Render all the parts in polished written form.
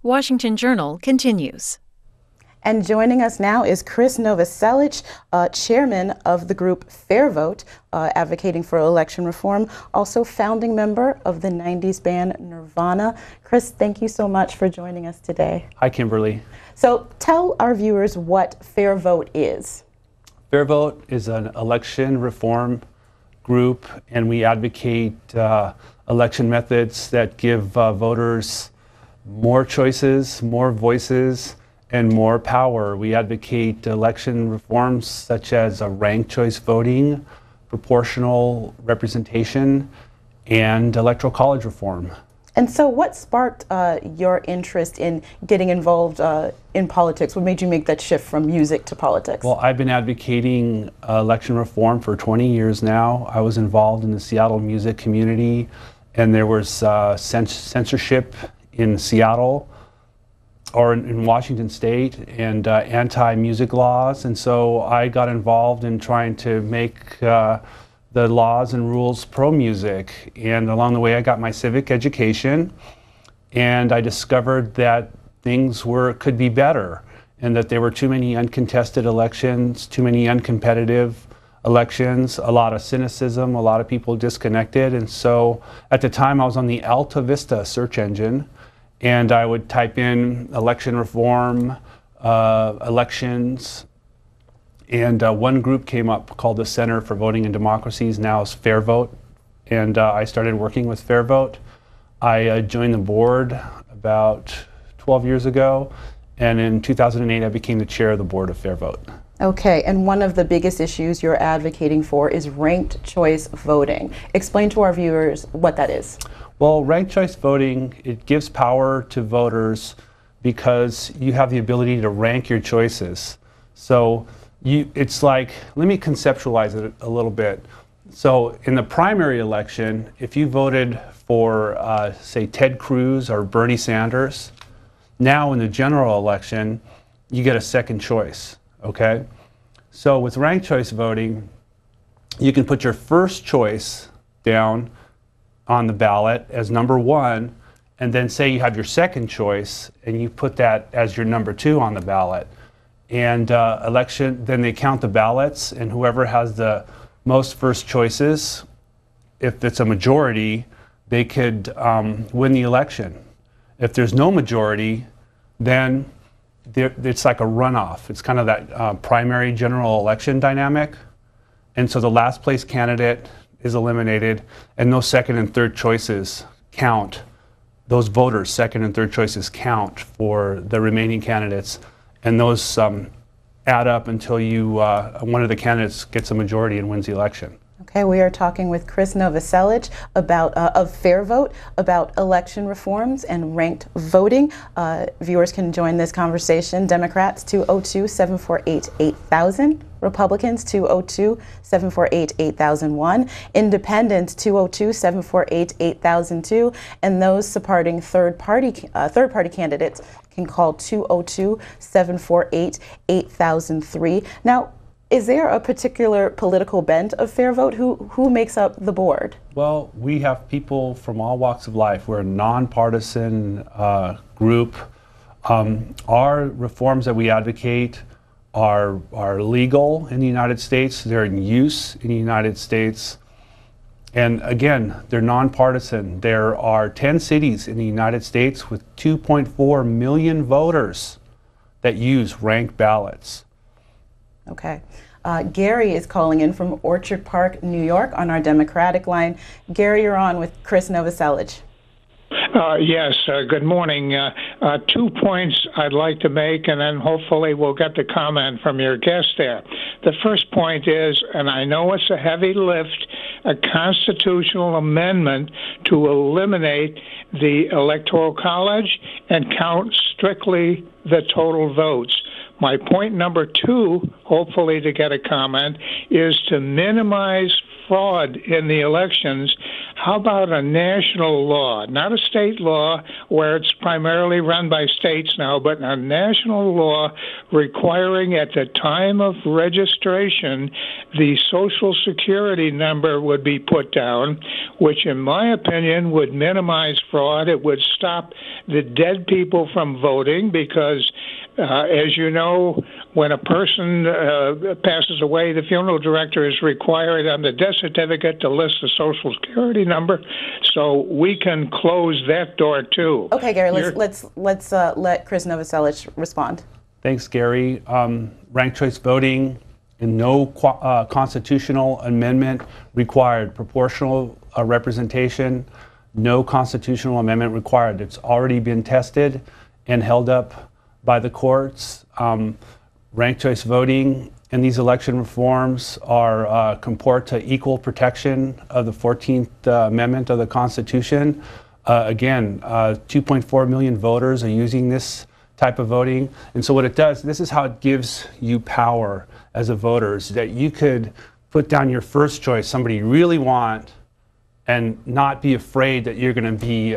Washington Journal continues. And joining us now is Krist Novoselic, chairman of the group Fair Vote, advocating for election reform, also founding member of the 90s band Nirvana. Krist, thank you so much for joining us today. Hi, Kimberly. So tell our viewers what Fair Vote is. Fair Vote is an election reform group, and we advocate election methods that give voters more choices, more voices, and more power. We advocate election reforms such as ranked choice voting, proportional representation, and electoral college reform. And so what sparked your interest in getting involved in politics? What made you make that shift from music to politics? Well, I've been advocating election reform for 20 years now. I was involved in the Seattle music community, and there was censorship in Seattle or in Washington State, and anti-music laws, and so I got involved in trying to make the laws and rules pro-music. And along the way I got my civic education, and I discovered that things could be better, and that there were too many uncontested elections, too many uncompetitive elections, a lot of cynicism, a lot of people disconnected. And so at the time I was on the Alta Vista search engine, and I would type in election reform, elections, and one group came up called the Center for Voting and Democracies, now is Fair Vote, and I started working with Fair Vote. I joined the board about 12 years ago, and in 2008 I became the chair of the board of Fair Vote. Okay, and one of the biggest issues you're advocating for is ranked choice voting. Explain to our viewers what that is. Well, ranked choice voting, it gives power to voters because you have the ability to rank your choices. So it's like, let me conceptualize it a little bit. So in the primary election, if you voted for, say, Ted Cruz or Bernie Sanders, now in the general election, you get a second choice, okay? So with ranked choice voting, you can put your first choice down on the ballot as number one, and then say you have your second choice and you put that as your number two on the ballot. And then they count the ballots, and whoever has the most first choices, if it's a majority, they could win the election. If there's no majority, then it's like a runoff. It's kind of that primary general election dynamic. And so the last place candidate is eliminated, and those second and third choices count. Those voters' second and third choices count for the remaining candidates, and those add up until one of the candidates gets a majority and wins the election. Okay, we are talking with Krist Novoselic of Fair Vote about election reforms and ranked voting. Viewers can join this conversation. Democrats 202-748-8000. Republicans 202-748-8001. Independents 202-748-8002. And those supporting third-party candidates can call 202-748-8003. Now, is there a particular political bent of Fair Vote? Who makes up the board? Well, we have people from all walks of life. We're a nonpartisan group. Our reforms that we advocate are legal in the United States. They're in use in the United States. And again, they're nonpartisan. There are 10 cities in the United States with 2.4 million voters that use ranked ballots. Okay. Gary is calling in from Orchard Park, New York on our Democratic line. Gary, you're on with Krist Novoselic. Yes, good morning. 2 points I'd like to make, and then hopefully we'll get the comment from your guest there. The first point is, and I know it's a heavy lift, a constitutional amendment to eliminate the Electoral College and count strictly the total votes. My point number two, hopefully to get a comment, is to minimize fraud in the elections, how about a national law, not a state law where it's primarily run by states now, but a national law requiring at the time of registration the Social Security number would be put down, which in my opinion would minimize fraud. It would stop the dead people from voting because as you know, when a person passes away, the funeral director is required on the death certificate to list the Social Security number, so we can close that door too. Okay, Gary, let's let Krist Novoselic respond. Thanks, Gary. Ranked choice voting, and no constitutional amendment required. Proportional representation, no constitutional amendment required. It's already been tested and held up by the courts. Ranked choice voting and these election reforms are comport to equal protection of the 14th Amendment of the Constitution. Again, 2.4 million voters are using this type of voting. And so what it does, this is how it gives you power as a voter, is that you could put down your first choice, somebody you really want, and not be afraid that you're going to be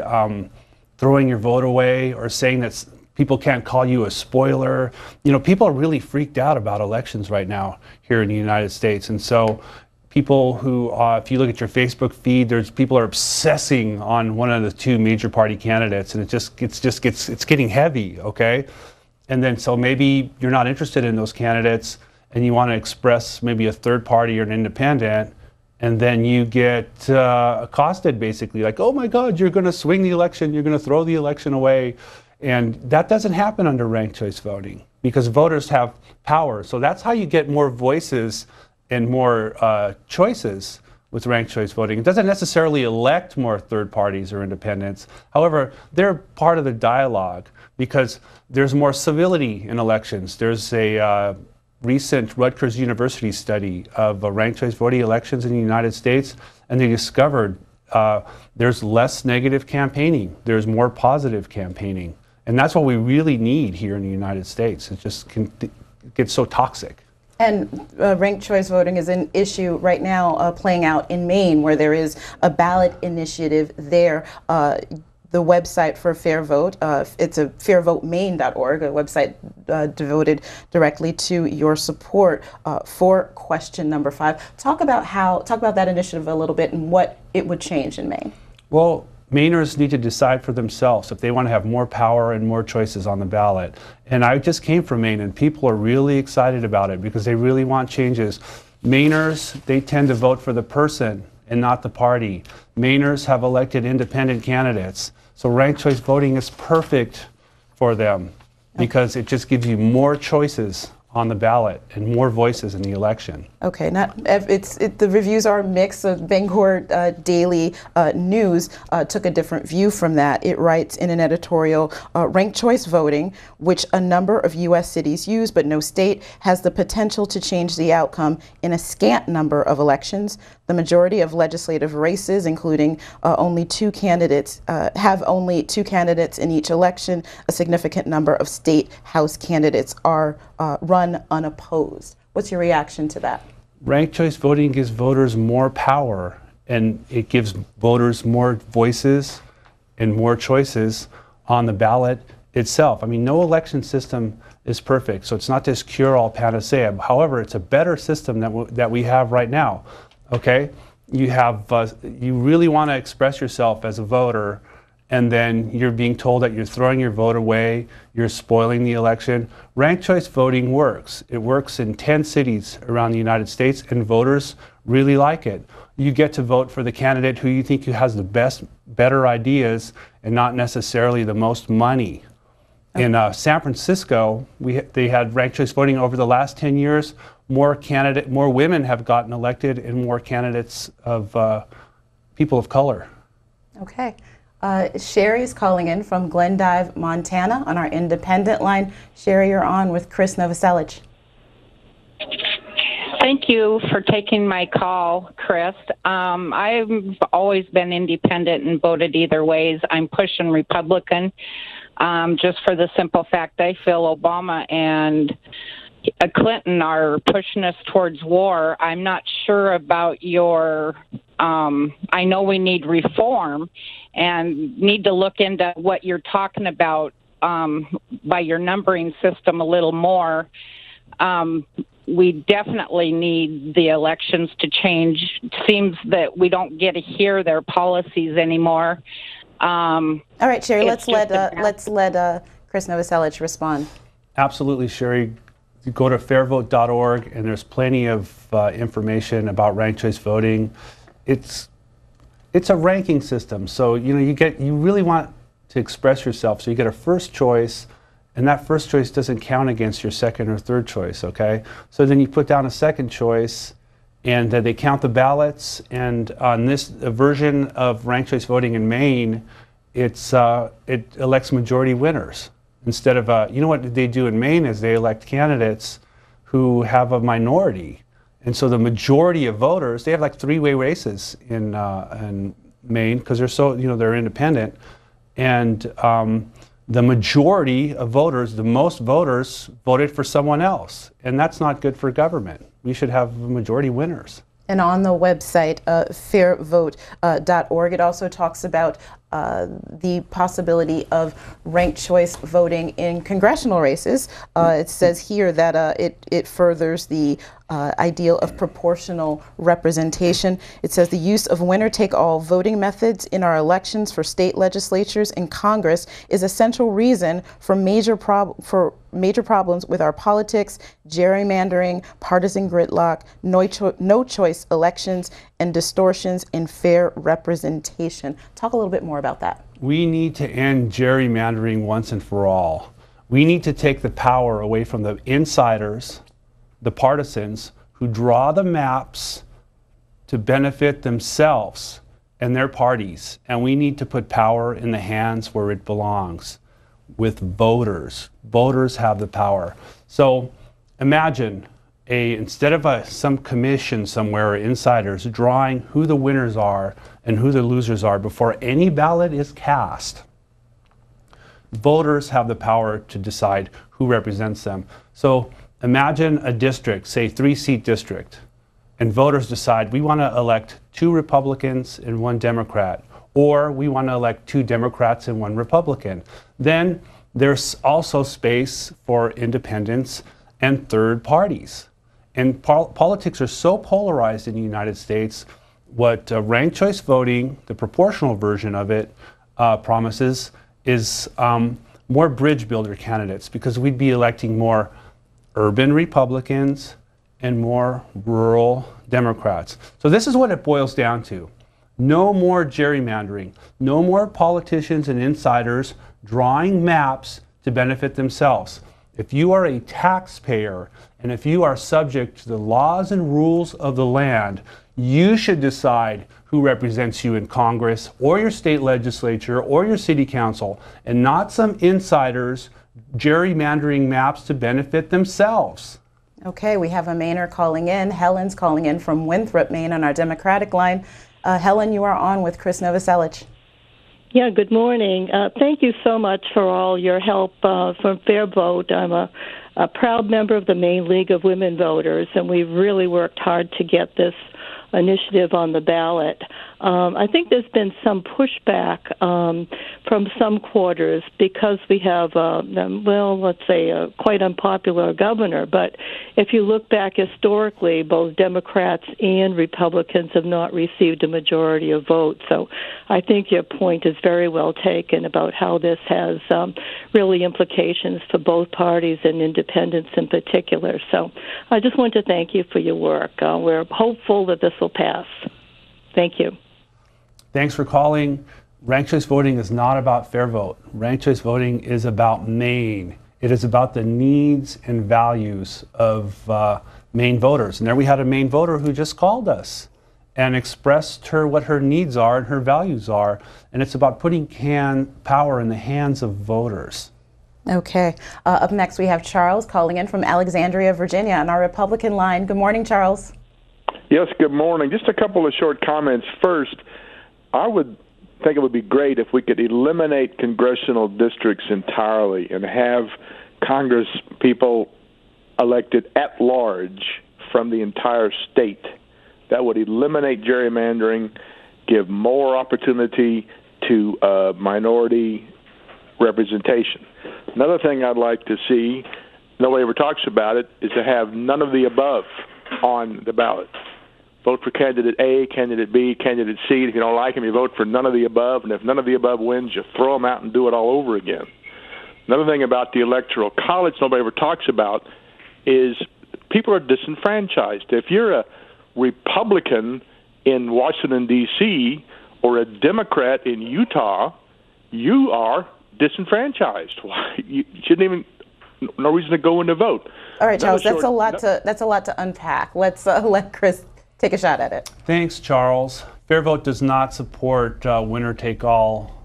throwing your vote away or saying that people can't call you a spoiler. You know, people are really freaked out about elections right now here in the United States. And so people who, if you look at your Facebook feed, there's people are obsessing on one of the two major party candidates, and it's getting heavy, okay? And then so maybe you're not interested in those candidates and you want to express maybe a third party or an independent, and then you get accosted basically like, oh my God, you're going to swing the election, you're going to throw the election away. And that doesn't happen under ranked choice voting because voters have power. So that's how you get more voices and more choices with ranked choice voting. It doesn't necessarily elect more third parties or independents. However, they're part of the dialogue because there's more civility in elections. There's a recent Rutgers University study of ranked choice voting elections in the United States, and they discovered there's less negative campaigning. There's more positive campaigning. And that's what we really need here in the United States. It just gets so toxic. And ranked choice voting is an issue right now playing out in Maine, where there is a ballot initiative there. The website for Fair Vote, it's a fairvotemaine.org, a website devoted directly to your support for question number 5. Talk about that initiative a little bit and what it would change in Maine. Well, Mainers need to decide for themselves if they want to have more power and more choices on the ballot. And I just came from Maine, and people are really excited about it because they really want changes. Mainers, they tend to vote for the person and not the party. Mainers have elected independent candidates. So ranked choice voting is perfect for them because it just gives you more choices on the ballot and more voices in the election. Okay, the reviews are mixed. So Bangor Daily News took a different view from that. It writes in an editorial, ranked choice voting, which a number of U.S. cities use but no state, has the potential to change the outcome in a scant number of elections. The majority of legislative races, including only two candidates, have only two candidates in each election. A significant number of state House candidates are run unopposed. What's your reaction to that? Ranked choice voting gives voters more power, and it gives voters more voices and more choices on the ballot itself. I mean, no election system is perfect, so it's not this cure-all panacea. However, it's a better system that we have right now. Okay, you have you really want to express yourself as a voter, and then you're being told that you're throwing your vote away, you're spoiling the election. Ranked choice voting works. It works in 10 cities around the United States, and voters really like it. You get to vote for the candidate who you think who has the better ideas and not necessarily the most money. In San Francisco, they had ranked choice voting over the last 10 years. More women have gotten elected, and more candidates of people of color. Okay. Sherry is calling in from Glendive, Montana on our independent line. Sherry, you're on with Krist Novoselic. Thank you for taking my call, Krist. I've always been independent and voted either ways. I'm pushing Republican just for the simple fact I feel Obama and Clinton are pushing us towards war. I'm not sure about your. I know we need reform and need to look into what you're talking about by your numbering system a little more. We definitely need the elections to change. It seems that we don't get to hear their policies anymore. All right, Sherry, let's let Krist Novoselic respond. Absolutely, Sherry. You go to fairvote.org, and there's plenty of information about ranked choice voting. It's a ranking system, so you really want to express yourself. So you get a first choice, and that first choice doesn't count against your second or third choice. Okay, so then you put down a second choice, and they count the ballots. And on this version of ranked choice voting in Maine, it elects majority winners. Instead of, what they do in Maine is they elect candidates who have a minority. And so the majority of voters, they have like three-way races in Maine because they're independent. And the majority of voters, the most voters, voted for someone else. And that's not good for government. We should have majority winners. And on the website, fairvote.org, it also talks about the possibility of ranked choice voting in congressional races. It says here that it furthers the ideal of proportional representation. It says the use of winner-take-all voting methods in our elections for state legislatures and Congress is a central reason for major problems with our politics, gerrymandering, partisan gridlock, no-choice elections, and distortions in fair representation. Talk a little bit more about that. We need to end gerrymandering once and for all. We need to take the power away from the insiders, the partisans, who draw the maps to benefit themselves and their parties. And we need to put power in the hands where it belongs, with voters. Voters have the power. So imagine instead of some commission somewhere, or insiders drawing who the winners are and who the losers are before any ballot is cast. Voters have the power to decide who represents them. So imagine a district, say 3-seat district, and voters decide we want to elect 2 Republicans and 1 Democrat, or we want to elect 2 Democrats and 1 Republican. Then there's also space for independents and third parties. And politics are so polarized in the United States. What ranked choice voting, the proportional version of it, promises is more bridge builder candidates, because we'd be electing more urban Republicans and more rural Democrats. So this is what it boils down to. No more gerrymandering. No more politicians and insiders drawing maps to benefit themselves. If you are a taxpayer and if you are subject to the laws and rules of the land, you should decide who represents you in Congress or your state legislature or your city council, and not some insiders gerrymandering maps to benefit themselves. Okay, we have a Mainer calling in. Helen's calling in from Winthrop, Maine on our Democratic line. Helen, you are on with Krist Novoselic. Yeah, good morning. Thank you so much for all your help from Fair Vote. I'm a proud member of the Maine League of Women Voters, and we've really worked hard to get this initiative on the ballot. I think there's been some pushback from some quarters because we have, let's say, a quite unpopular governor. But if you look back historically, both Democrats and Republicans have not received a majority of votes. So I think your point is very well taken about how this has really implications for both parties and independents in particular. So I just want to thank you for your work. We're hopeful that this will pass. Thank you. Thanks for calling. Ranked choice voting is not about fair vote. Ranked choice voting is about Maine. It is about the needs and values of Maine voters. And there we had a Maine voter who just called us and expressed what her needs are and her values are. And it's about putting power in the hands of voters. Okay. Up next we have Charles calling in from Alexandria, Virginia on our Republican line. Good morning, Charles. Yes, good morning. Just a couple of short comments. First, I would think it would be great if we could eliminate congressional districts entirely and have Congress people elected at large from the entire state. That would eliminate gerrymandering, give more opportunity to minority representation. Another thing I'd like to see, nobody ever talks about it, is to have none of the above on the ballot. Vote for candidate A, candidate B, candidate C. If you don't like them, you vote for none of the above, and if none of the above wins, you throw them out and do it all over again. Another thing about the Electoral College nobody ever talks about is people are disenfranchised. If you're a Republican in Washington, D.C., or a Democrat in Utah, you are disenfranchised. You shouldn't even, no reason to go in to vote. All right, Charles, that's a lot to unpack. Let's let Krist take a shot at it. Thanks, Charles. Fair Vote does not support winner-take-all.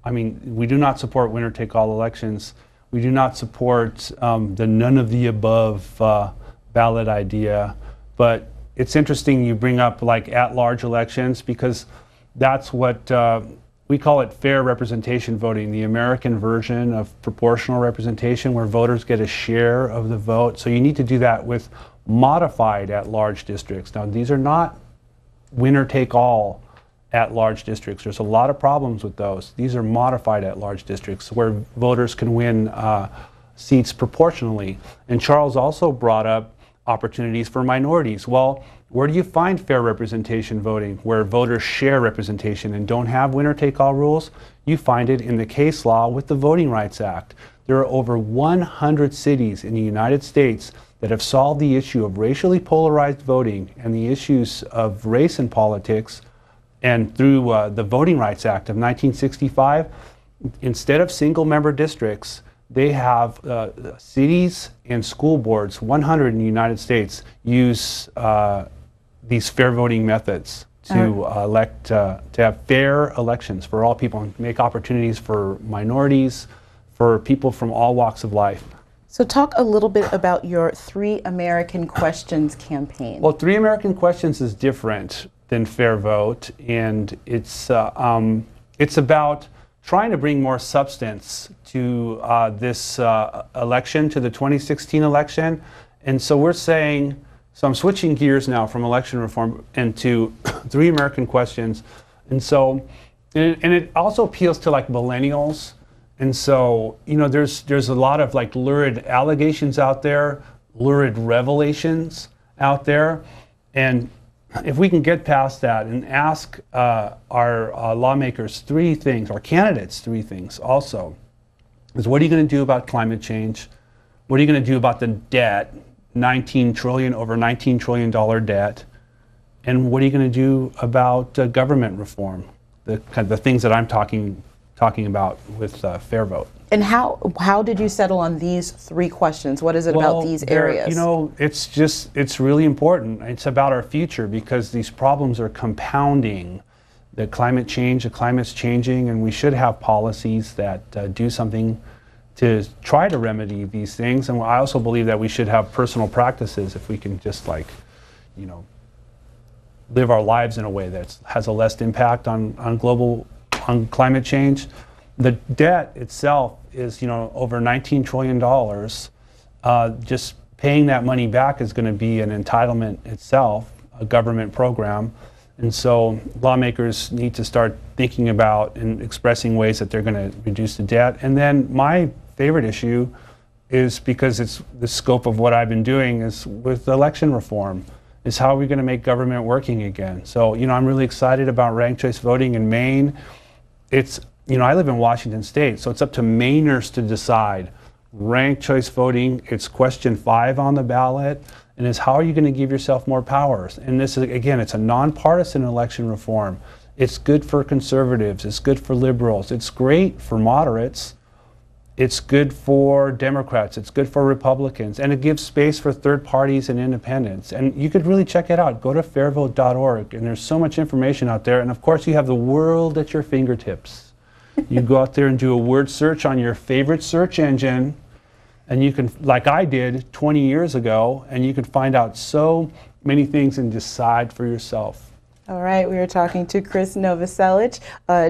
I mean, we do not support winner-take-all elections. We do not support the none-of-the-above ballot idea. But it's interesting you bring up like at-large elections, because that's what we call it fair representation voting, the American version of proportional representation, where voters get a share of the vote. So you need to do that with modified at-large districts. Now, these are not winner-take-all at-large districts. There's a lot of problems with those. These are modified at-large districts where voters can win seats proportionally. And Charles also brought up opportunities for minorities. Well, where do you find fair representation voting, where voters share representation and don't have winner-take-all rules? You find it in the case law with the Voting Rights Act. There are over 100 cities in the United States that have solved the issue of racially polarized voting and the issues of race in politics. And through the Voting Rights Act of 1965, instead of single-member districts, they have cities and school boards, 100 in the United States, use these fair voting methods to elect, to have fair elections for all people and make opportunities for minorities, for people from all walks of life. So talk a little bit about your 3 American Questions campaign. Well, 3 American Questions is different than Fair Vote, and it's about trying to bring more substance to this election, to the 2016 election. And so we're saying, so I'm switching gears now from election reform into 3 American Questions. And so, and it also appeals to like millennials. And so, you know, there's a lot of like lurid allegations out there, lurid revelations out there. And if we can get past that and ask our lawmakers 3 things, our candidates 3 things also, is what are you going to do about climate change? What are you going to do about the debt, over $19 trillion debt? And what are you going to do about government reform? The things that I'm talking about with Fair Vote. And how did you settle on these 3 questions? What is it about these areas? You know, it's really important. It's about our future, because these problems are compounding. The climate's changing, and we should have policies that do something to try to remedy these things. And I also believe that we should have personal practices if we can just like, you know, live our lives in a way that has a less impact on climate change. The debt itself is, you know, over $19 trillion. Just paying that money back is going to be an entitlement itself, a government program. And so lawmakers need to start thinking about and expressing ways that they're going to reduce the debt. And then my favorite issue is, because it's the scope of what I've been doing, is with election reform, is how are we going to make government working again? So, you know, I'm really excited about ranked choice voting in Maine. It's, you know, I live in Washington State, so it's up to Mainers to decide. Ranked choice voting, it's question 5 on the ballot, and is how are you going to give yourself more powers? And this is, again, it's a nonpartisan election reform. It's good for conservatives, it's good for liberals, it's great for moderates, it's good for Democrats, it's good for Republicans, and it gives space for third parties and independents. And you could really check it out. Go to fairvote.org, and there's so much information out there. And of course, you have the world at your fingertips. You go out there and do a word search on your favorite search engine, and you can, like I did 20 years ago, and you can find out so many things and decide for yourself. All right, we are talking to Krist Novoselic,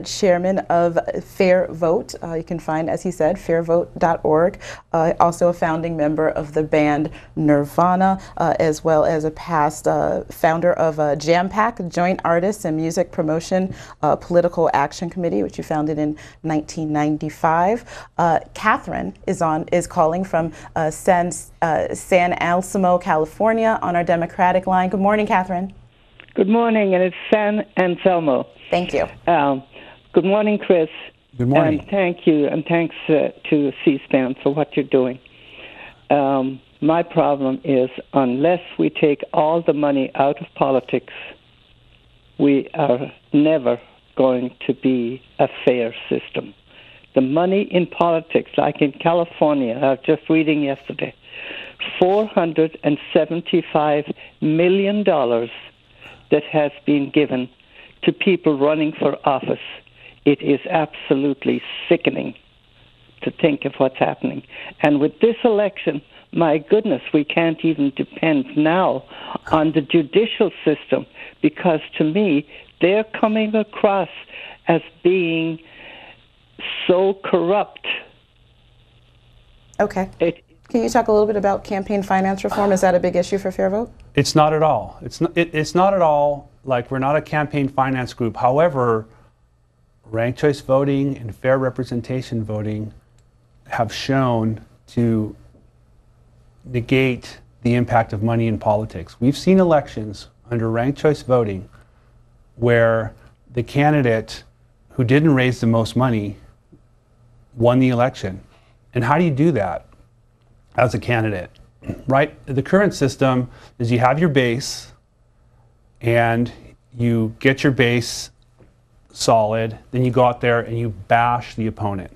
chairman of Fair Vote. You can find, as he said, fairvote.org. Also a founding member of the band Nirvana, as well as a past founder of Jam Pack, Joint Artists and Music Promotion Political Action Committee, which you founded in 1995. Catherine is calling from San Anselmo, California, on our Democratic line. Good morning, Catherine. Good morning, and it's San Anselmo. Thank you. Good morning, Chris. Good morning. And thank you, and thanks to C-SPAN for what you're doing. My problem is, unless we take all the money out of politics, we are never going to be a fair system. The money in politics, like in California, I was just reading yesterday, $475 million that has been given to people running for office. It is absolutely sickening to think of what's happening. And with this election, my goodness, we can't even depend now on the judicial system, because to me, they're coming across as being so corrupt. Okay. Can you talk a little bit about campaign finance reform? Is that a big issue for Fair Vote? It's not at all. It's not at all. Like, we're not a campaign finance group. However, ranked choice voting and fair representation voting have shown to negate the impact of money in politics. We've seen elections under ranked choice voting where the candidate who didn't raise the most money won the election. And how do you do that as a candidate? Right? The current system is you have your base and you get your base solid, then you go out there and you bash the opponent.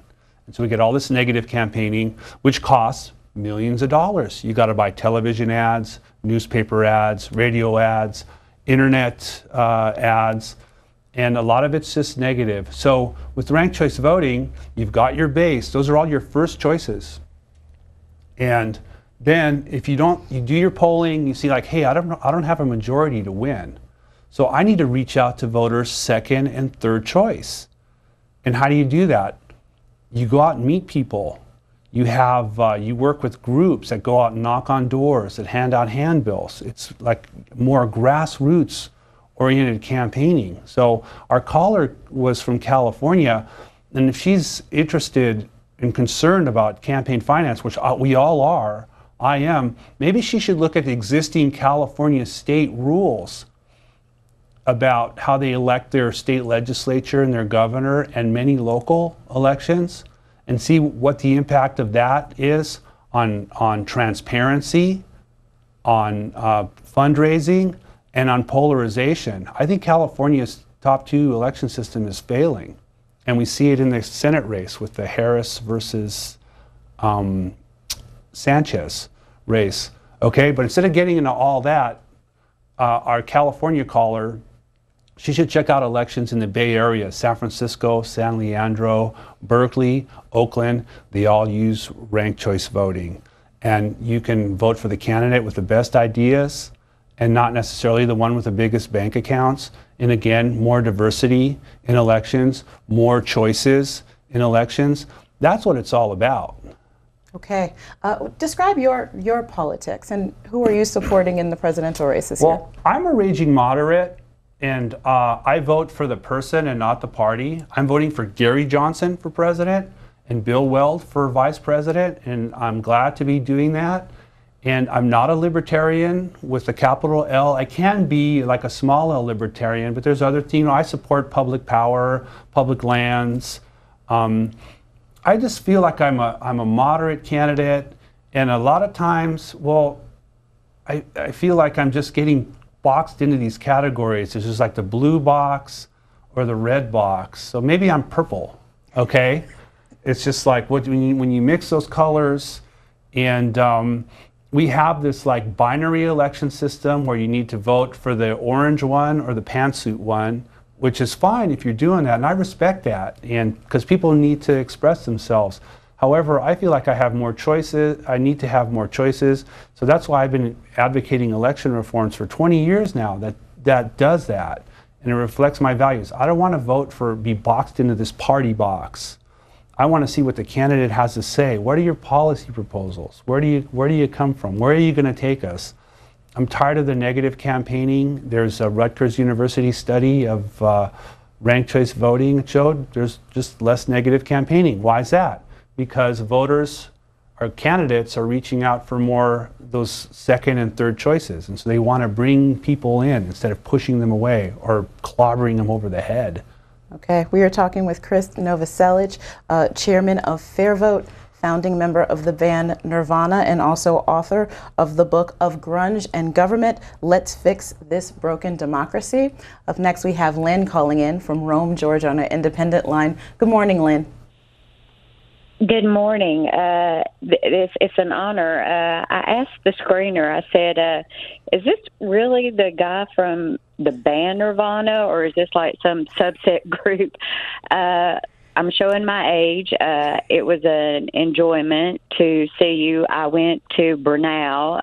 And so we get all this negative campaigning, which costs millions of dollars. You got to buy television ads, newspaper ads, radio ads, internet ads, and a lot of it's just negative. So with ranked choice voting, you've got your base. Those are all your first choices. And then if you do your polling, you see like, hey, I don't have a majority to win. So I need to reach out to voters' second and third choice. And how do you do that? You go out and meet people. You work with groups that go out and knock on doors, that hand out handbills. It's like more grassroots oriented campaigning. So our caller was from California, and if she's interested and concerned about campaign finance, which we all are, I am, maybe she should look at the existing California state rules about how they elect their state legislature and their governor and many local elections, and see what the impact of that is on transparency, on fundraising, and on polarization. I think California's top two election system is failing. And we see it in the Senate race with the Harris versus Sanchez race. Okay, but instead of getting into all that, our California caller, she should check out elections in the Bay Area, San Francisco, San Leandro, Berkeley, Oakland. They all use ranked choice voting. And you can vote for the candidate with the best ideas and not necessarily the one with the biggest bank accounts. And again, more diversity in elections, more choices in elections. That's what it's all about. Okay. Describe your politics, and who are you supporting in the presidential race this year? Well, I'm a raging moderate, and I vote for the person and not the party. I'm voting for Gary Johnson for president and Bill Weld for vice president, and I'm glad to be doing that. And I'm not a libertarian with a capital L. I can be like a small L libertarian, but there's other things. I support public power, public lands. I just feel like I'm a moderate candidate, and a lot of times, well, I feel like I'm just getting boxed into these categories. It's just like the blue box or the red box. So maybe I'm purple, okay? It's just like when you mix those colors, and we have this like binary election system where you need to vote for the orange one or the pantsuit one, which is fine if you're doing that, and I respect that, and because people need to express themselves. However, I feel like I have more choices. I need to have more choices. So that's why I've been advocating election reforms for 20 years now that does that. and it reflects my values. I don't want to be boxed into this party box. I want to see what the candidate has to say. What are your policy proposals? Where do you come from? Where are you going to take us? I'm tired of the negative campaigning. There's a Rutgers University study of ranked choice voting showed there's just less negative campaigning. Why is that? Because voters or candidates are reaching out for more those second and third choices, and so they want to bring people in instead of pushing them away or clobbering them over the head. Okay, we are talking with Krist Novoselic, chairman of Fair Vote, founding member of the band Nirvana, and also author of the book Of Grunge and Government, Let's Fix This Broken Democracy. Up next, we have Lynn calling in from Rome, Georgia on an independent line. Good morning, Lynn. Good morning. It's an honor. I asked the screener, I said, is this really the guy from the band Nirvana, or is this like some subset group? I'm showing my age. It was an enjoyment to see you. I went to Burnell,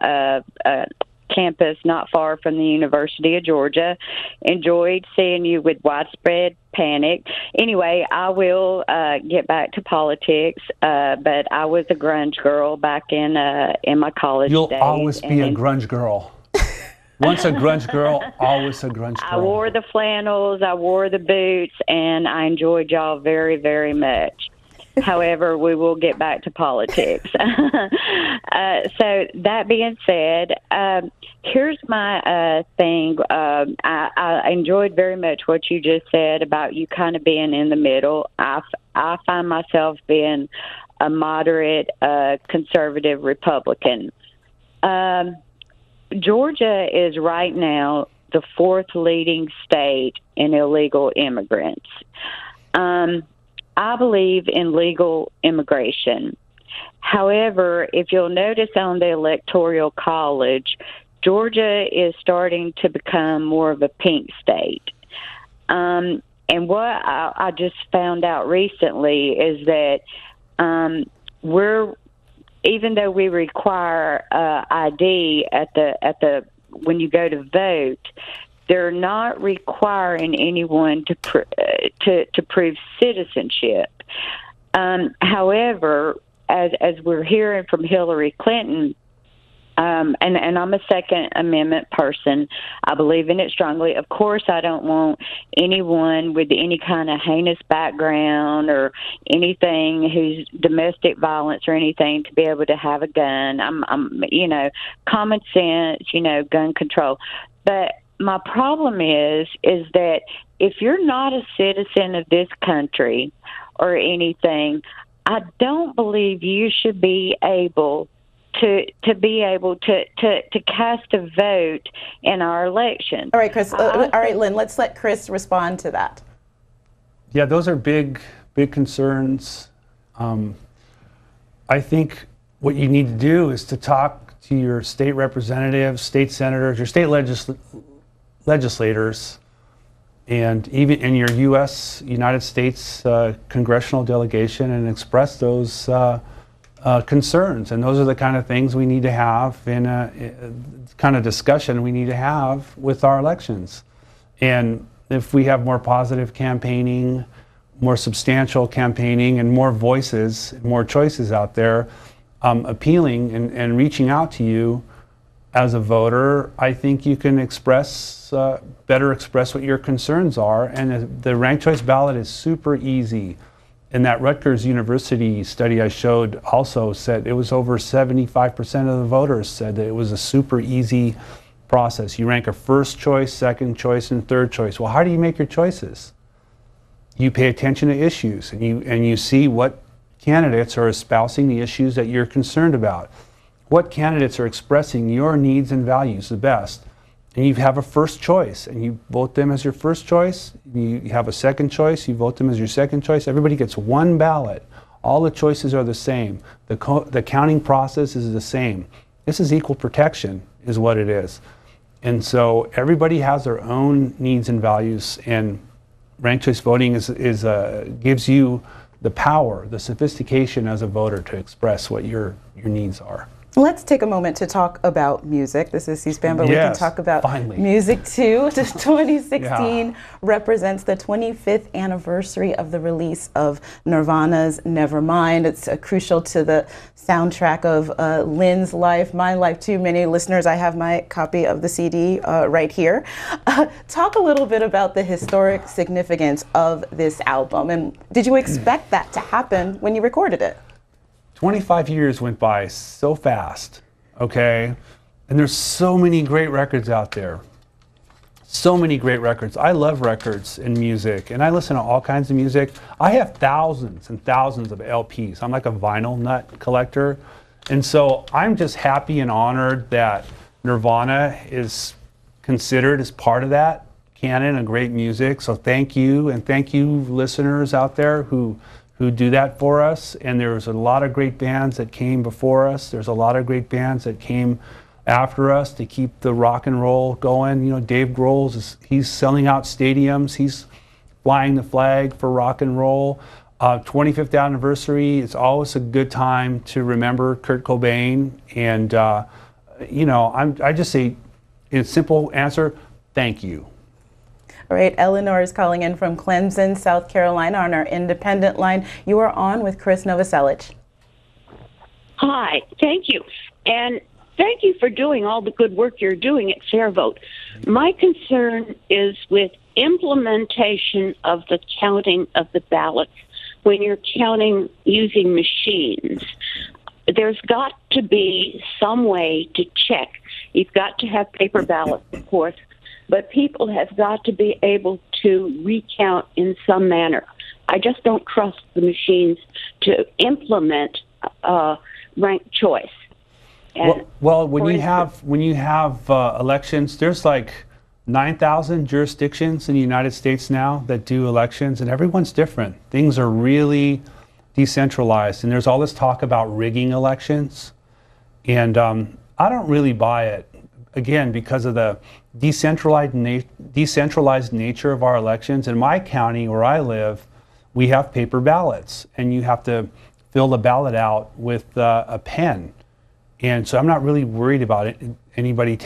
campus not far from the University of Georgia. Enjoyed seeing you with Widespread Panic. Anyway, I will get back to politics, but I was a grunge girl back in my college You'll days. always be a grunge girl. Once a grunge girl, always a grunge girl. I wore the flannels, I wore the boots, and I enjoyed y'all very, very much. However, we will get back to politics. So that being said, here's my thing. I enjoyed very much what you just said about you kind of being in the middle. I find myself being a moderate conservative Republican. Georgia is right now the fourth leading state in illegal immigrants. I believe in legal immigration. However, if you'll notice on the Electoral College, Georgia is starting to become more of a pink state. And what I just found out recently is that even though we require ID at the when you go to vote, they're not requiring anyone to prove citizenship. However, as we're hearing from Hillary Clinton, and I'm a Second Amendment person. I believe in it strongly. Of course, I don't want anyone with any kind of heinous background or anything who's domestic violence or anything to be able to have a gun. I'm common sense, gun control. But my problem is that if you're not a citizen of this country or anything, I don't believe you should be able to cast a vote in our elections. All right, Chris. All right, Lynn. Let's let Chris respond to that. Yeah, those are big concerns. I think what you need to do is to talk to your state representatives, state senators, your state legislators, and even in your United States congressional delegation, and express those concerns. And those are the kind of things we need to have in a kind of discussion we need to have with our elections. And if we have more positive campaigning, more substantial campaigning, and more voices, more choices out there, appealing and reaching out to you as a voter, I think you can better express what your concerns are. And the ranked choice ballot is super easy. And that Rutgers University study I showed also said it was over 75% of the voters said that it was a super easy process. You rank a first choice, second choice, and third choice. Well, how do you make your choices? You pay attention to issues, and you see what candidates are espousing the issues that you're concerned about. What candidates are expressing your needs and values the best. And you have a first choice, and you vote them as your first choice. You have a second choice, you vote them as your second choice. Everybody gets one ballot. All the choices are the same. The counting process is the same. This is equal protection, is what it is. And so everybody has their own needs and values, and ranked choice voting gives you the power, the sophistication as a voter to express what your needs are. Let's take a moment to talk about music. This is C-SPAN, but we can talk about music too. 2016 represents the 25th anniversary of the release of Nirvana's Nevermind. It's crucial to the soundtrack of Lynn's life, my life too. Many listeners, I have my copy of the CD right here. Talk a little bit about the historic significance of this album, and did you expect that to happen when you recorded it? 25 years went by so fast, okay? And there's so many great records out there. So many great records. I love records and music, and I listen to all kinds of music. I have thousands and thousands of LPs. I'm like a vinyl nut collector. And so I'm just happy and honored that Nirvana is considered as part of that canon of great music. So thank you, and thank you listeners out there who do that for us. And there's a lot of great bands that came before us. There's a lot of great bands that came after us to keep the rock and roll going. You know, Dave Grohl, he's selling out stadiums. He's flying the flag for rock and roll. 25th anniversary, it's always a good time to remember Kurt Cobain. And, you know, I just say, in a simple answer, thank you. All right, Eleanor is calling in from Clemson, South Carolina on our independent line. You are on with Krist Novoselic. Hi, thank you. And thank you for doing all the good work you're doing at FairVote. My concern is with implementation of the counting of the ballots when you're counting using machines. There's got to be some way to check. You've got to have paper ballots, of course, but people have got to be able to recount in some manner. I just don't trust the machines to implement ranked choice. Well, when you have elections, there's like 9,000 jurisdictions in the United States now that do elections, and everyone's different. Things are really decentralized, and there's all this talk about rigging elections, and I don't really buy it. Again, because of the decentralized nature of our elections. In my county where I live, we have paper ballots, and you have to fill the ballot out with a pen. And so I'm not really worried about anybody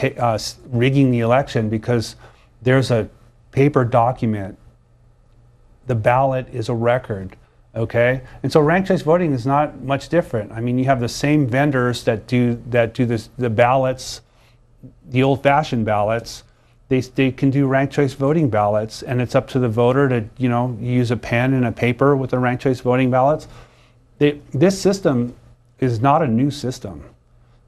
rigging the election, because there's a paper document. The ballot is a record, okay? And so ranked choice voting is not much different. I mean, you have the same vendors that do the ballots, the old-fashioned ballots. They can do ranked choice voting ballots, and it's up to the voter to, you know, use a pen and a paper with the ranked choice voting ballots. This system is not a new system.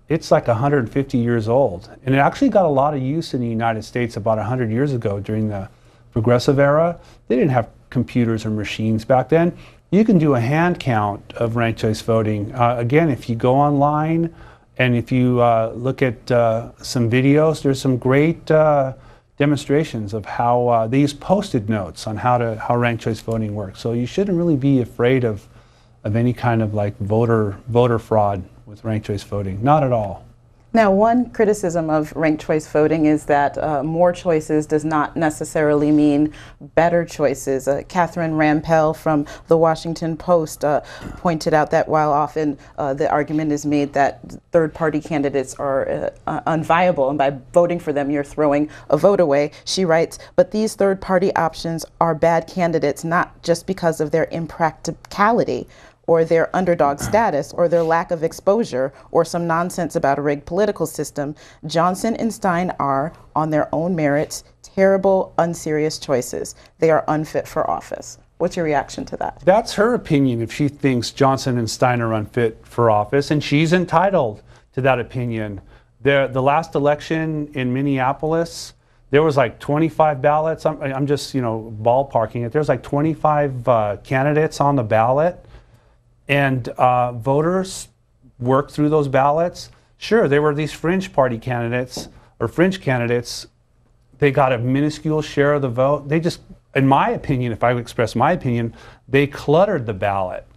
It's like 150 years old, and it actually got a lot of use in the United States about 100 years ago during the Progressive era. They didn't have computers or machines back then. You can do a hand count of ranked choice voting. Again, if you go online and if you look at some videos, there's some great demonstrations of how they use Post-it notes on how ranked choice voting works. So you shouldn't really be afraid of any kind of like voter fraud with ranked choice voting. Not at all. Now, one criticism of ranked choice voting is that more choices does not necessarily mean better choices. Catherine Rampell from the Washington Post pointed out that while often the argument is made that third-party candidates are unviable, and by voting for them you're throwing a vote away, she writes, but these third-party options are bad candidates not just because of their impracticality, or their underdog status, or their lack of exposure, or some nonsense about a rigged political system. Johnson and Stein are, on their own merits, terrible, unserious choices. They are unfit for office. What's your reaction to that? That's her opinion if she thinks Johnson and Stein are unfit for office, and she's entitled to that opinion. The last election in Minneapolis, there was like 25 ballots. I'm just, you know, ballparking it. There's like 25 candidates on the ballot. And voters worked through those ballots. Sure, there were these fringe party candidates, or fringe candidates. They got a minuscule share of the vote. They just, in my opinion, if I would express my opinion, they cluttered the ballot,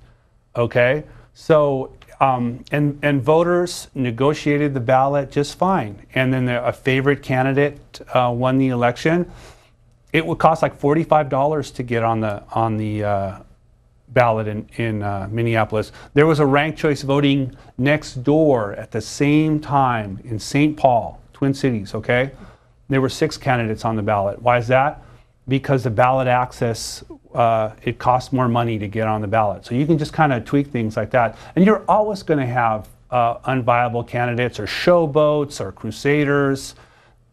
okay? So, and voters negotiated the ballot just fine. And then a favorite candidate won the election. It would cost like $45 to get on the ballot in Minneapolis. There was a ranked choice voting next door at the same time in St. Paul, Twin Cities, okay? There were 6 candidates on the ballot. Why is that? Because the ballot access, it costs more money to get on the ballot. So you can just kind of tweak things like that. And you're always going to have unviable candidates or showboats or crusaders.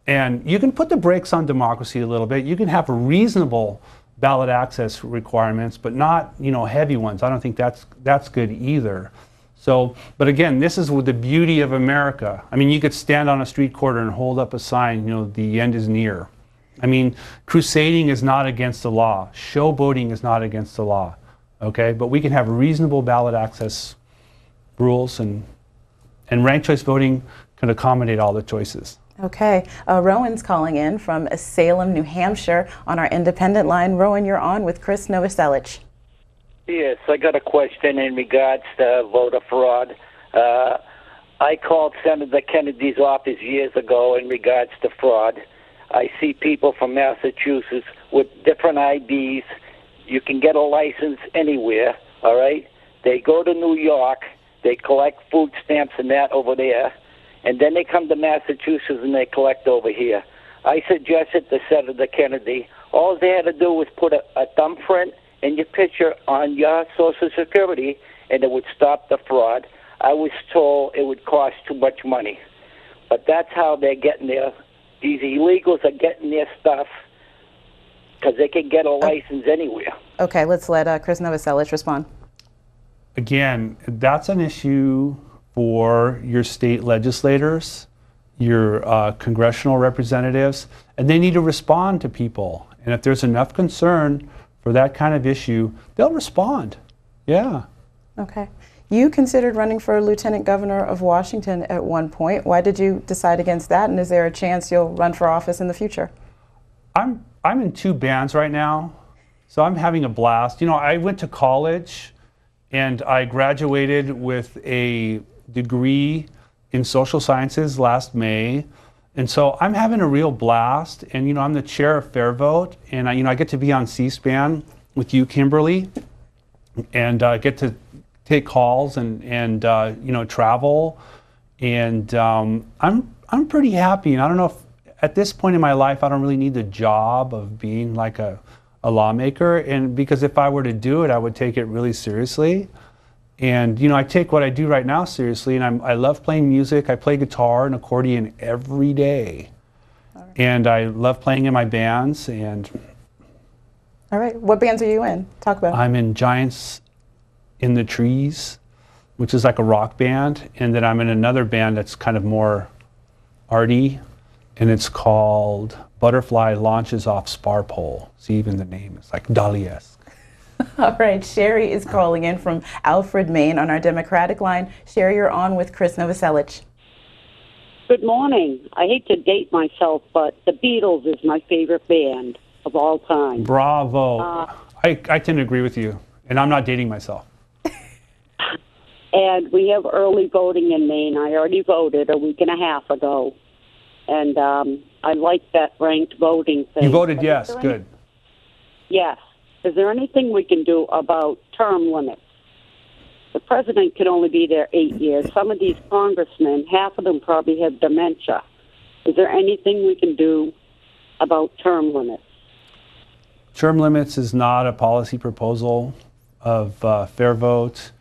And you can put the brakes on democracy a little bit. You can have reasonable ballot access requirements, but not, heavy ones. I don't think that's good either. So, but again, this is the beauty of America. I mean, you could stand on a street corner and hold up a sign, the end is near. I mean, crusading is not against the law. Showboating is not against the law, okay? But we can have reasonable ballot access rules, and ranked choice voting can accommodate all the choices. Okay, Rowan's calling in from Salem, New Hampshire on our independent line. Rowan, you're on with Krist Novoselic. Yes, I got a question in regards to voter fraud. I called Senator Kennedy's office years ago in regards to fraud. I see people from Massachusetts with different IDs. You can get a license anywhere, all right? They go to New York, they collect food stamps and that over there, and then they come to Massachusetts and they collect over here. I suggested to Senator Kennedy, all they had to do was put a thumbprint and your picture on your Social Security, and it would stop the fraud. I was told it would cost too much money. But that's how they're getting these illegals are getting their stuff, because they can get a license anywhere. Okay, let's let Krist Novoselic respond. Again, that's an issue for your state legislators, your congressional representatives, and they need to respond to people. And if there's enough concern for that kind of issue, they'll respond. Yeah. Okay. You considered running for Lieutenant Governor of Washington at one point. Why did you decide against that? And is there a chance you'll run for office in the future? I'm in 2 bands right now, so I'm having a blast. I went to college and I graduated with a degree in social sciences last May. And so I'm having a real blast, and I'm the chair of Fair Vote, and I get to be on C-SPAN with you, Kimberly, and get to take calls and travel, and I'm pretty happy. And I don't know if at this point in my life I don't really need the job of being like a lawmaker, and because if I were to do it, I would take it really seriously. And I take what I do right now seriously, and I love playing music. I play guitar and accordion every day. All right. And I love playing in my bands. And all right, what bands are you in? Talk about it. I'm in Giants in the Trees, which is like a rock band, and then I'm in another band that's kind of more arty, and it's called Butterfly Launches Off Spar Pole. See, even the name is like Dali-esque. All right, Sherry is calling in from Alfred, Maine on our Democratic line. Sherry, you're on with Krist Novoselic. Good morning. I hate to date myself, but the Beatles is my favorite band of all time. Bravo. I tend to agree with you, and I'm not dating myself. And we have early voting in Maine. I already voted a week and a half ago, and I like that ranked voting thing. You voted yes, good. Yes. Is there anything we can do about term limits? The president can only be there 8 years. Some of these congressmen, half of them probably have dementia. Is there anything we can do about term limits? Term limits is not a policy proposal of Fair Vote.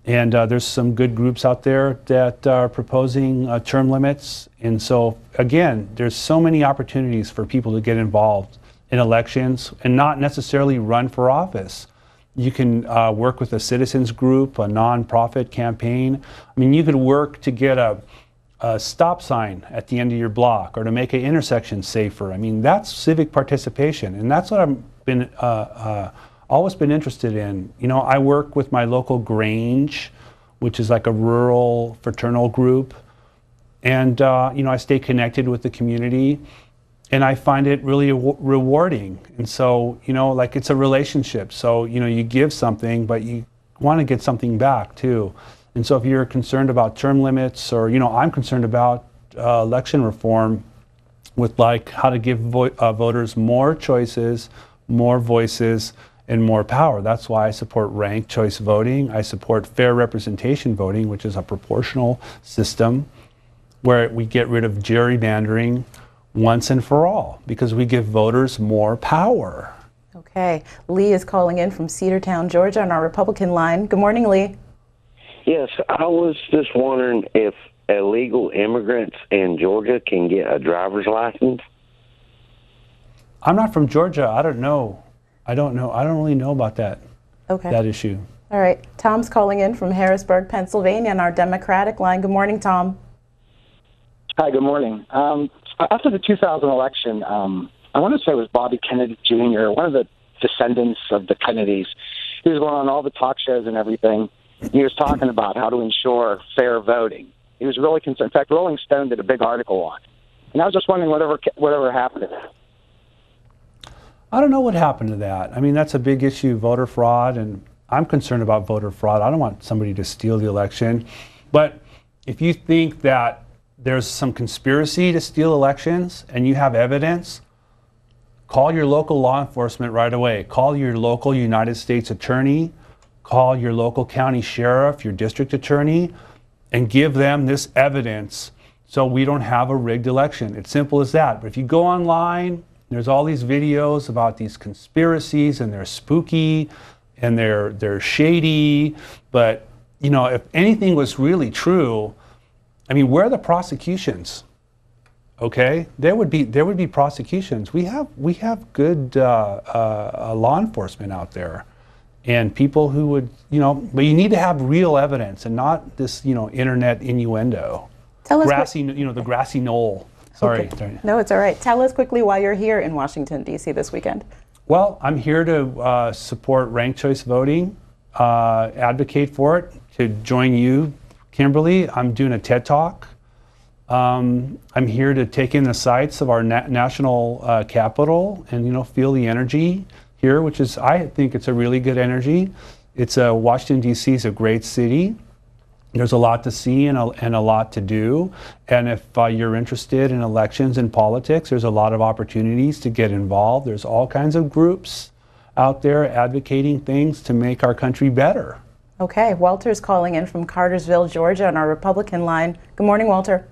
And there's some good groups out there that are proposing term limits. And so, again, there's so many opportunities for people to get involved in elections and not necessarily run for office. You can work with a citizens group, a nonprofit campaign. I mean, you could work to get a stop sign at the end of your block or to make an intersection safer. I mean, that's civic participation, and that's what I've been always been interested in. I work with my local Grange, which is like a rural fraternal group, and I stay connected with the community. And I find it really rewarding. And so, like it's a relationship. So, you give something, but you want to get something back too. And so if you're concerned about term limits or, I'm concerned about election reform with like how to give voters more choices, more voices, and more power. That's why I support ranked choice voting. I support fair representation voting, which is a proportional system where we get rid of gerrymandering once and for all, because we give voters more power. Okay. Lee is calling in from Cedartown, Georgia, on our Republican line. Good morning, Lee. Yes, I was just wondering if illegal immigrants in Georgia can get a driver's license. I'm not from Georgia. I don't know. I don't really know about that issue. All right. Tom's calling in from Harrisburg, Pennsylvania, on our Democratic line. Good morning, Tom. Hi, good morning. After the 2000 election, I want to say it was Bobby Kennedy Jr., one of the descendants of the Kennedys. He was going on all the talk shows and everything. He was talking about how to ensure fair voting. He was really concerned. In fact, Rolling Stone did a big article on it. And I was just wondering whatever happened to that. I don't know what happened to that. I mean, that's a big issue, voter fraud, and I'm concerned about voter fraud. I don't want somebody to steal the election. But if you think that there's some conspiracy to steal elections and you have evidence, call your local law enforcement right away. Call your local United States attorney, call your local county sheriff, your district attorney, and give them this evidence so we don't have a rigged election. It's simple as that. But if you go online, there's all these videos about these conspiracies, and they're spooky and they're shady. But you know, if anything was really true, I mean, where are the prosecutions? Okay, there would be prosecutions. We have good law enforcement out there, and people who would, you know, but you need to have real evidence and not this, you know, internet innuendo. Tell us the grassy knoll. Sorry. Okay. No, it's all right. Tell us quickly why you're here in Washington, D.C. this weekend. Well, I'm here to support ranked choice voting, advocate for it, to join you, Kimberly. I'm doing a TED Talk. I'm here to take in the sights of our national capital and, you know, feel the energy here, which is, I think it's a really good energy. It's Washington, D.C. is a great city. There's a lot to see and a lot to do. And if you're interested in elections and politics, there's a lot of opportunities to get involved. There's all kinds of groups out there advocating things to make our country better. Okay, Walter's calling in from Cartersville, Georgia, on our Republican line. Good morning, Walter.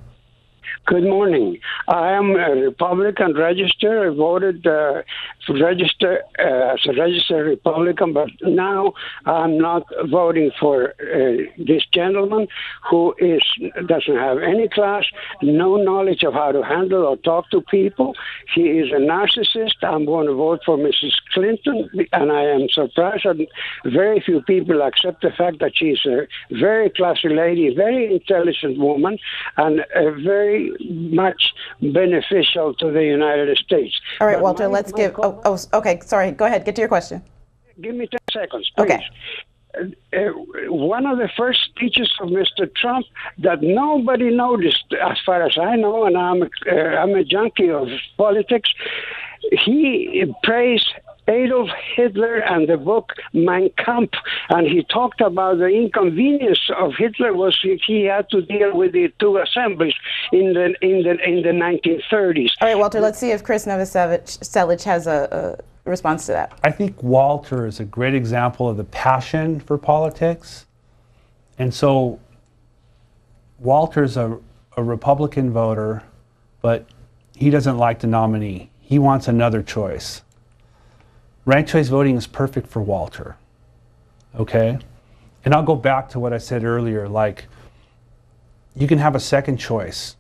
Good morning. I am a Republican registered. I voted as a registered Republican, but now I'm not voting for this gentleman who doesn't have any class, no knowledge of how to handle or talk to people. He is a narcissist. I'm going to vote for Mrs. Clinton, and I am surprised that very few people accept the fact that she's a very classy lady, very intelligent woman, and a very much beneficial to the United States. All right, Walter, let's give... okay, sorry. Go ahead. Get to your question. Give me 10 seconds, please. Okay. One of the first speeches of Mr. Trump that nobody noticed, as far as I know, and I'm a junkie of politics, he praised Adolf Hitler and the book Mein Kampf, and he talked about the inconvenience of Hitler was he had to deal with the two assemblies in the 1930s. All right, Walter, let's see if Krist Novoselic has a response to that. I think Walter is a great example of the passion for politics. And so Walter's a Republican voter, but he doesn't like the nominee. He wants another choice. Ranked choice voting is perfect for Walter, okay? And I'll go back to what I said earlier, like, you can have a second choice.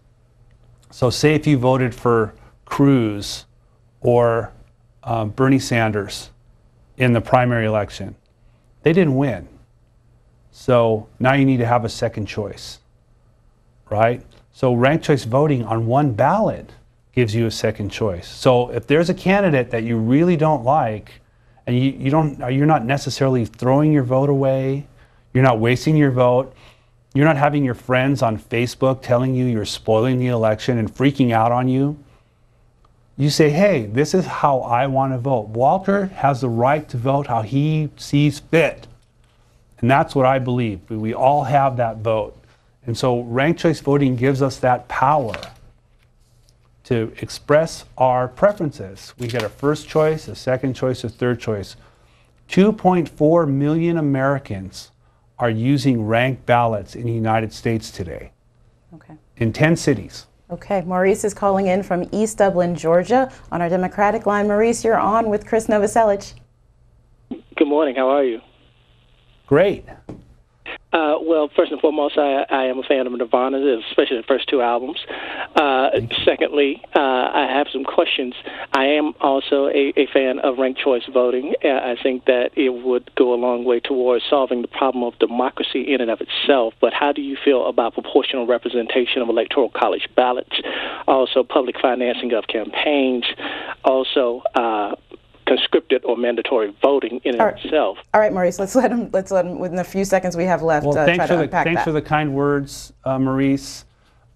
So say if you voted for Cruz or Bernie Sanders in the primary election, they didn't win. So now you need to have a second choice, right? So ranked choice voting on one ballot gives you a second choice. So if there's a candidate that you really don't like, and you're not necessarily throwing your vote away, you're not wasting your vote, you're not having your friends on Facebook telling you you're spoiling the election and freaking out on you, you say, hey, this is how I want to vote. Walter has the right to vote how he sees fit. And that's what I believe. We all have that vote. And so ranked choice voting gives us that power to express our preferences. We get a first choice, a second choice, a third choice. 2.4 million Americans are using ranked ballots in the United States today. Okay. In 10 cities. Okay, Maurice is calling in from East Dublin, Georgia on our Democratic line. Maurice, you're on with Krist Novoselic. Good morning. How are you? Great. Well, first and foremost, I am a fan of Nirvana, especially the first two albums. Secondly, I have some questions. I am also a fan of ranked choice voting. I think that it would go a long way towards solving the problem of democracy in and of itself. But how do you feel about proportional representation of electoral college ballots, also public financing of campaigns, also conscripted or mandatory voting in and of itself? All right, Maurice, let's let him within the few seconds we have left, Well, try to unpack thanks that. for the kind words, Maurice.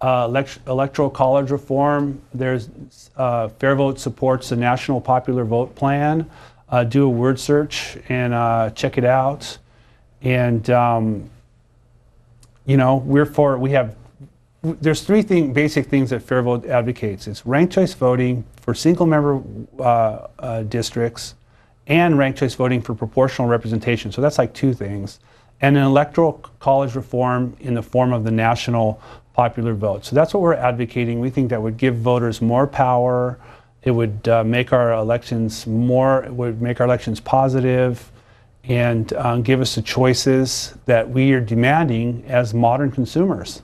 Electoral college reform, there's Fair Vote supports the National Popular Vote Plan. Do a word search and check it out. And, you know, there's three basic things that Fair Vote advocates. It's ranked choice voting for single member districts and ranked choice voting for proportional representation. So that's like two things. And an electoral college reform in the form of the national popular vote. So that's what we're advocating. We think that would give voters more power. It would make our elections positive and give us the choices that we are demanding as modern consumers.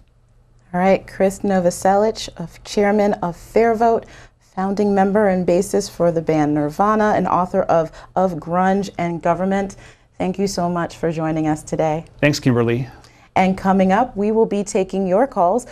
All right, Krist Novoselic, chairman of Fair Vote, founding member and bassist for the band Nirvana, and author of Grunge and Government. Thank you so much for joining us today. Thanks, Kimberly. And coming up, we will be taking your calls